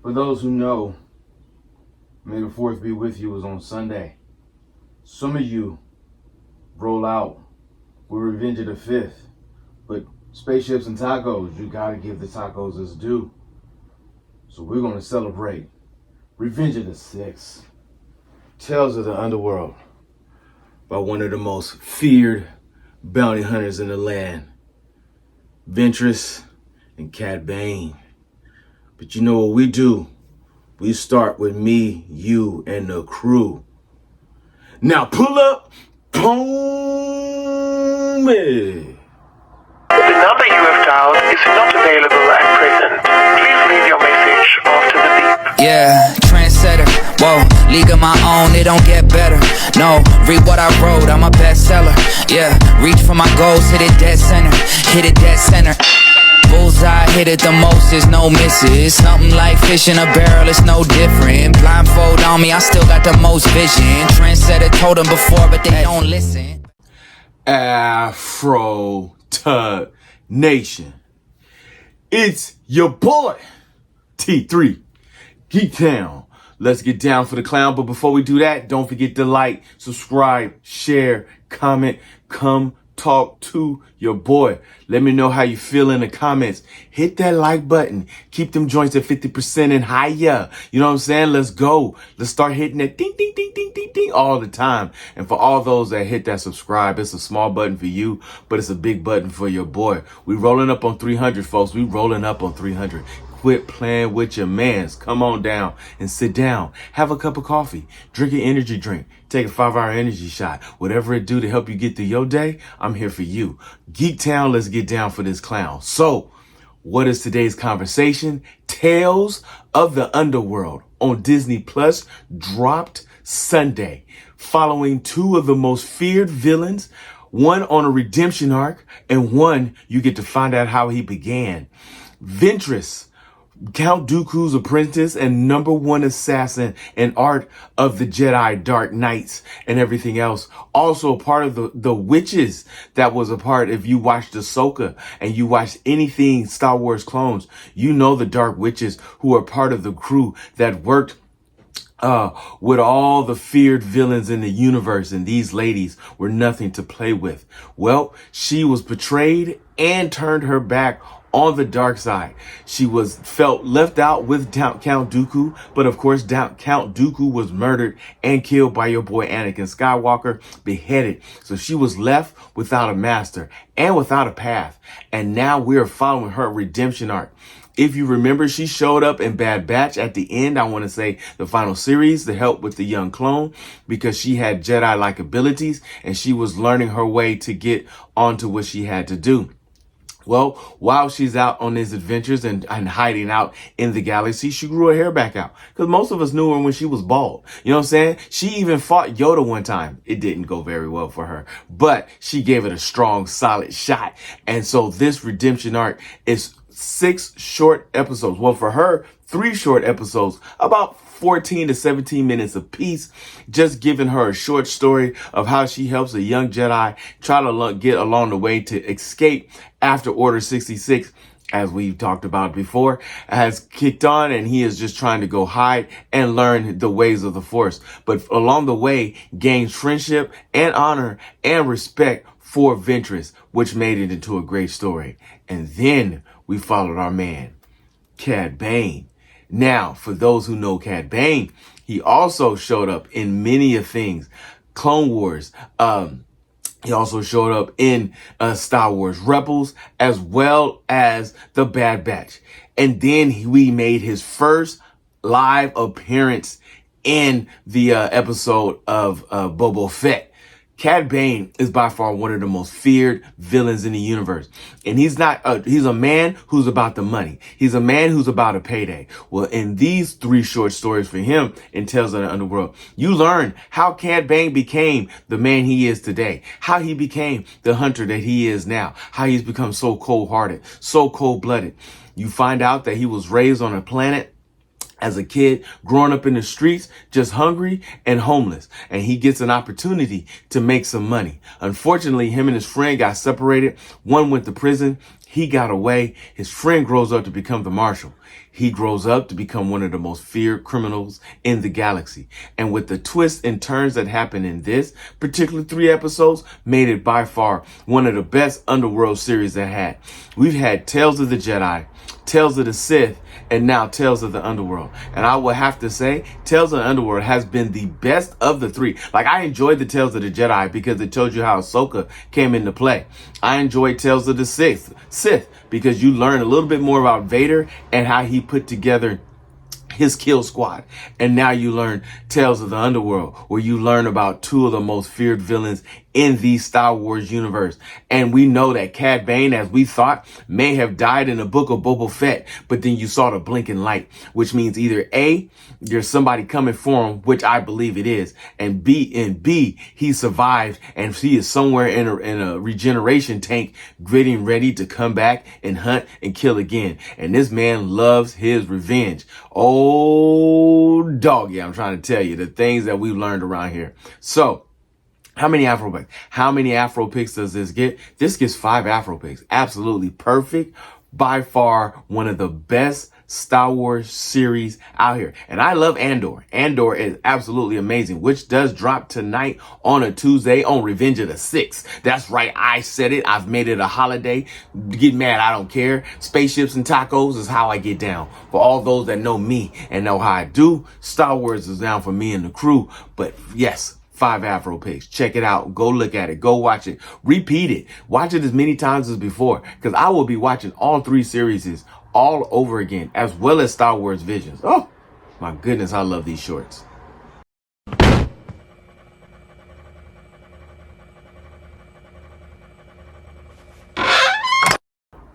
For those who know, May the 4th be with you was on Sunday. Some of you roll out with Revenge of the 5th, but spaceships and tacos, you gotta give the tacos its due. So we're gonna celebrate Revenge of the 6th. Tales of the Underworld by one of the most feared bounty hunters in the land, Ventress and Cad Bane. But you know what we do? We start with me, you, and the crew. Now pull up, boom. The number you have dialed is not available at present. Please leave your message after the beep. Yeah, trendsetter, whoa, league of my own, it don't get better. No, read what I wrote, I'm a bestseller. Yeah, reach for my goals, hit it dead center, hit it dead center. Bullseye, hit it the most, there's no misses. Something like fish in a barrel, it's no different. Blindfold on me, I still got the most vision. Trendsetter told them before, but they don't listen. Afro Tug Nation. It's your boy, T3, Geek Town. Let's get down for the clown. But before we do that, don't forget to like, subscribe, share, comment, come talk to your boy. Let me know how you feel in the comments. Hit that like button. Keep them joints at 50% and higher. You know what I'm saying? Let's go. Let's start hitting that ding, ding, ding, ding, ding, ding all the time. And for all those that hit that subscribe, it's a small button for you, but it's a big button for your boy. We rolling up on 300, folks. We rolling up on 300. Quit playing with your mans. Come on down and sit down. Have a cup of coffee. Drink an energy drink. Take a 5-hour energy shot. Whatever it do to help you get through your day, I'm here for you. Geek Town, let's get down for this clown. So, what is today's conversation? Tales of the Underworld on Disney Plus dropped Sunday, following two of the most feared villains, one on a redemption arc, and one you get to find out how he began. Ventress, Count Dooku's apprentice and number one assassin in art of the Jedi Dark Knights and everything else. Also a part of the witches that was a part, if you watched Ahsoka and you watched anything Star Wars clones, you know the Dark Witches who are part of the crew that worked with all the feared villains in the universe, and these ladies were nothing to play with. Well, she was betrayed and turned her back on the dark side. She felt left out with Count Dooku, but of course Count Dooku was murdered and killed by your boy Anakin Skywalker, beheaded. So she was left without a master and without a path. And now we are following her redemption arc. If you remember, she showed up in Bad Batch at the end, I want to say the final series, to help with the young clone because she had Jedi-like abilities and she was learning her way to get onto what she had to do. Well, while she's out on these adventures and hiding out in the galaxy, she grew her hair back out. Because most of us knew her when she was bald. You know what I'm saying? She even fought Yoda one time. It didn't go very well for her. But she gave it a strong, solid shot. And so this redemption arc is 6 short episodes. Well, for her, 3 short episodes, about 14 to 17 minutes apiece, just giving her a short story of how she helps a young Jedi try to get along the way to escape after Order 66, as we've talked about before, has kicked on, and he is just trying to go hide and learn the ways of the Force. But along the way, gains friendship and honor and respect for Ventress, which made it into a great story. And then we followed our man, Cad Bane. Now, for those who know Cad Bane, he also showed up in many of things. Clone Wars. He also showed up in Star Wars Rebels, as well as the Bad Batch. And then we made his first live appearance in the episode of Boba Fett. Cad Bane is by far one of the most feared villains in the universe. And he's a man who's about the money. He's a man who's about a payday. Well, in these 3 short stories for him in Tales of the Underworld, you learn how Cad Bane became the man he is today, how he became the hunter that he is now, how he's become so cold-hearted, so cold-blooded. You find out that he was raised on a planet as a kid, growing up in the streets, just hungry and homeless. And he gets an opportunity to make some money. Unfortunately, him and his friend got separated. One went to prison He got away. His friend grows up to become the marshal. He grows up to become one of the most feared criminals in the galaxy. And with the twists and turns that happen in this particular 3 episodes, made it by far one of the best Underworld series that had. We've had Tales of the Jedi, Tales of the Sith, and now Tales of the Underworld. And I will have to say, Tales of the Underworld has been the best of the 3. Like, I enjoyed the Tales of the Jedi because it told you how Ahsoka came into play. I enjoyed Tales of the Sith because you learn a little bit more about Vader and how he put together his kill squad. And now you learn Tales of the Underworld, where you learn about 2 of the most feared villains in the Star Wars universe. And we know that Cad Bane, as we thought, may have died in the book of Boba Fett, but then you saw the blinking light, which means either A, there's somebody coming for him, which I believe it is, and B, he survived and he is somewhere in a regeneration tank, getting ready to come back and hunt and kill again. And this man loves his revenge. Oh, doggy, I'm trying to tell you the things that we've learned around here. So, how many Afro picks? How many Afro picks does this get? This gets 5 Afro picks. Absolutely perfect. By far, one of the best Star Wars series out here. And I love Andor. Andor is absolutely amazing, which does drop tonight on a Tuesday on Revenge of the Sixth. That's right. I said it. I've made it a holiday. Get mad. I don't care. Spaceships and tacos is how I get down. For all those that know me and know how I do, Star Wars is down for me and the crew. But yes, 5 Afro picks. Check it out. Go look at it. Go watch it. Repeat it. Watch it as many times as before, because I will be watching all 3 series all over again, as well as Star Wars Visions. Oh, my goodness, I love these shorts.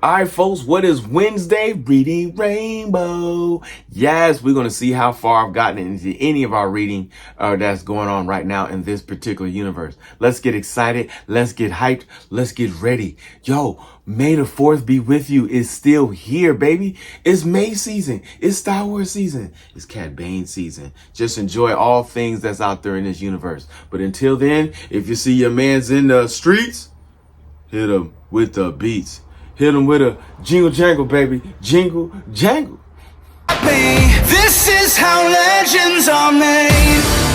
All right, folks, what is Wednesday? Reading Rainbow. Yes, we're going to see how far I've gotten into any of our reading that's going on right now in this particular universe. Let's get excited. Let's get hyped. Let's get ready. Yo, May the 4th be with you is still here, baby. It's May season. It's Star Wars season. It's Cad Bane season. Just enjoy all things that's out there in this universe. But until then, if you see your mans in the streets, hit them with the beats. Hit them with a jingle jangle, baby. Jingle jangle. This is how legends are made.